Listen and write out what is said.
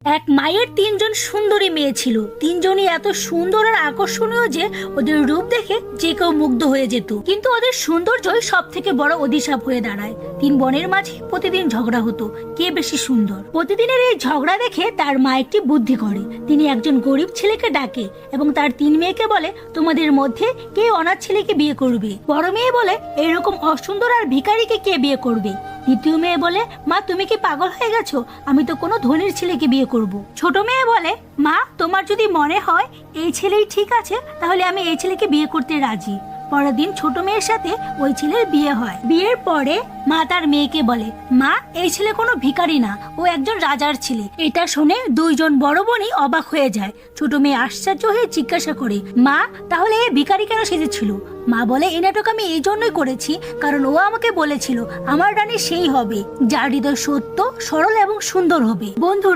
এক মায়ের তিনজন সুন্দরী মেয়ে ছিল। তিনজনই এত সুন্দর আর আকর্ষণীয় যে ওদের রূপ দেখে যে কেউ মুগ্ধ হয়ে যেত। কিন্তু ওদের সৌন্দর্যই সব থেকে বড় অভিশাপ হয়ে দাঁড়ায়। তিন বোনের মাঝে প্রতিদিন ঝগড়া হতো, কে বেশি সুন্দর। প্রতিদিনের এই ঝগড়া দেখে তার মা একটি বুদ্ধি করে। তিনি একজন গরিব ছেলেকে ডাকে এবং তার তিন মেয়েকে বলে, তোমাদের মধ্যে কে অনাথ ছেলেকে বিয়ে করবে? বড় মেয়ে বলে, এরকম অসুন্দর আর ভিখারিকে কে বিয়ে করবে? দ্বিতীয় মেয়ে বলে, মা তুমি কি পাগল হয়ে গেছো? আমি তো কোনো ধনীর ছেলেকে বিয়ে করব। ছোট মেয়ে বলে, মা তোমার যদি মনে হয় এই ছেলেই ঠিক আছে, তাহলে আমি এই ছেলেকে বিয়ে করতে রাজি। পরের দিন ছোট মেয়ের সাথে ওই ছেলের বিয়ে হয়। বিয়ের পরে মা তার মেয়েকে বলে, মা এই ছেলে কোনো ভিখারি না, ও একজন রাজার ছেলে। এটা শুনে দুইজন বড় বোনই অবাক হয়ে যায়। ছোট মেয়ে আশ্চর্য হয়ে জিজ্ঞাসা করে, মা তাহলে এই ভিখারি কেন সেজেছিল? মা বলে, এই নাটক আমি এই জন্যই করেছি কারণ ও আমাকে বলেছিল আমার রানী সেই হবে যার হৃদয় সত্য, সরল এবং সুন্দর হবে। বন্ধুরা,